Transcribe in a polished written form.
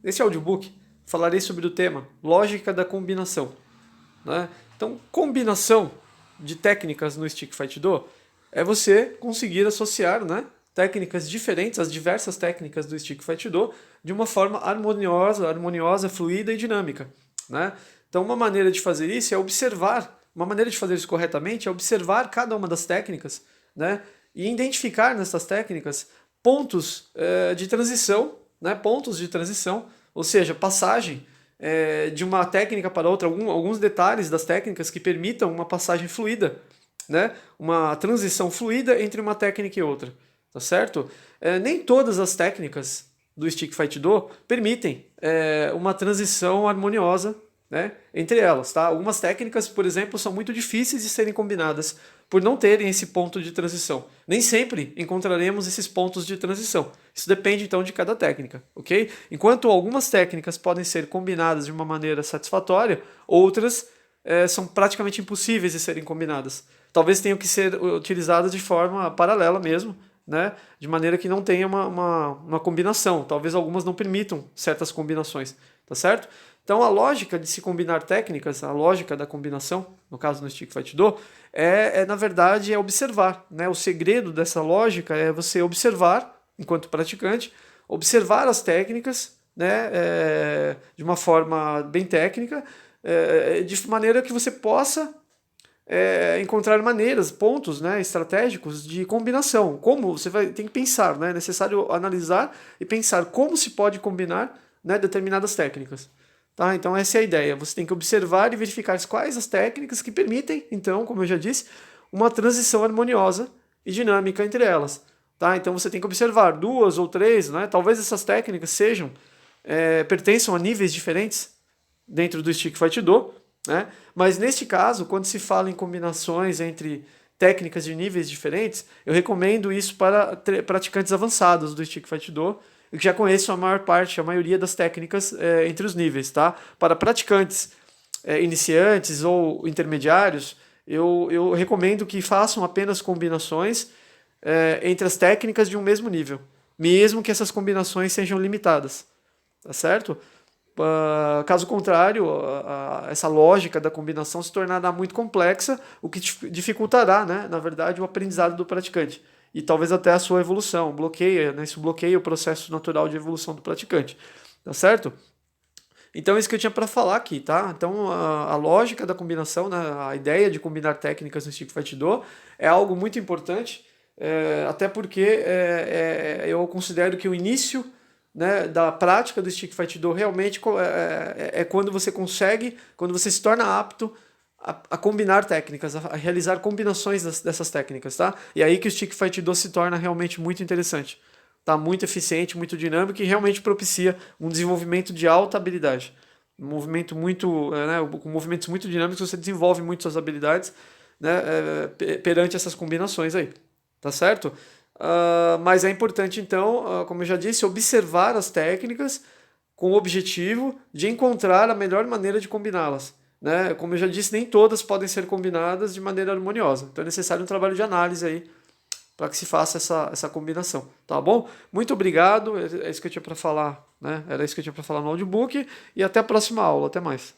nesse audiobook falarei sobre o tema lógica da combinação, né? Então, combinação de técnicas no Stick Fight Do é você conseguir associar, né, técnicas diferentes, as diversas técnicas do Stick Fight Do, de uma forma harmoniosa, fluida e dinâmica, né? Então, uma maneira de fazer isso é observar, uma maneira de fazer isso corretamente é observar cada uma das técnicas, né, e identificar nessas técnicas pontos de transição, né, pontos de transição, ou seja, passagem de uma técnica para outra, alguns detalhes das técnicas que permitam uma passagem fluida, né, uma transição fluida entre uma técnica e outra, tá certo? Nem todas as técnicas do Stick Fight Do permitem uma transição harmoniosa, né, entre elas, tá? Algumas técnicas, por exemplo, são muito difíceis de serem combinadas por não terem esse ponto de transição. Nem sempre encontraremos esses pontos de transição. Isso depende então de cada técnica, ok? Enquanto algumas técnicas podem ser combinadas de uma maneira satisfatória, outras são praticamente impossíveis de serem combinadas. Talvez tenham que ser utilizadas de forma paralela mesmo, né? De maneira que não tenha uma combinação. Talvez algumas não permitam certas combinações, tá certo? Então a lógica de se combinar técnicas, a lógica da combinação, no caso no Stick Fight Do, na verdade observar, né? O segredo dessa lógica é você observar, enquanto praticante, observar as técnicas, né? De uma forma bem técnica, de maneira que você possa encontrar maneiras, pontos, né, estratégicos de combinação. Como você tem que pensar, né? É necessário analisar e pensar como se pode combinar, né, determinadas técnicas. Tá? Então essa é a ideia. Você tem que observar e verificar quais as técnicas que permitem, então, como eu já disse, uma transição harmoniosa e dinâmica entre elas. Tá? Então você tem que observar duas ou três, né? Talvez essas técnicas pertençam a níveis diferentes dentro do Stick Fight Do, né? Mas neste caso, quando se fala em combinações entre técnicas de níveis diferentes, eu recomendo isso para praticantes avançados do Stick Fight Do, que já conheço a maioria das técnicas entre os níveis, tá? Para praticantes iniciantes ou intermediários, eu recomendo que façam apenas combinações entre as técnicas de um mesmo nível, mesmo que essas combinações sejam limitadas, tá certo? Caso contrário, essa lógica da combinação se tornará muito complexa, o que dificultará, né, na verdade, o aprendizado do praticante e talvez até a sua evolução, bloqueia, né, isso bloqueia o processo natural de evolução do praticante, tá certo? Então é isso que eu tinha para falar aqui, tá? Então a lógica da combinação, né, a ideia de combinar técnicas no Stick Fight Do é algo muito importante, até porque eu considero que o início, né, da prática do Stick Fight Do realmente é quando você consegue, quando você se torna apto a combinar técnicas, a realizar combinações dessas técnicas, tá? E aí que o Stick Fight Do se torna realmente muito interessante, tá? Muito eficiente, muito dinâmico e realmente propicia um desenvolvimento de alta habilidade. Um movimento muito, com movimentos muito dinâmicos, você desenvolve muito suas habilidades, né, perante essas combinações aí, tá certo? Mas é importante, então, como eu já disse, observar as técnicas com o objetivo de encontrar a melhor maneira de combiná-las, né? Como eu já disse, nem todas podem ser combinadas de maneira harmoniosa. Então é necessário um trabalho de análise aí para que se faça essa combinação, tá bom? Muito obrigado, é isso que eu tinha para falar, né? Era isso que eu tinha para falar no audiobook e até a próxima aula, até mais.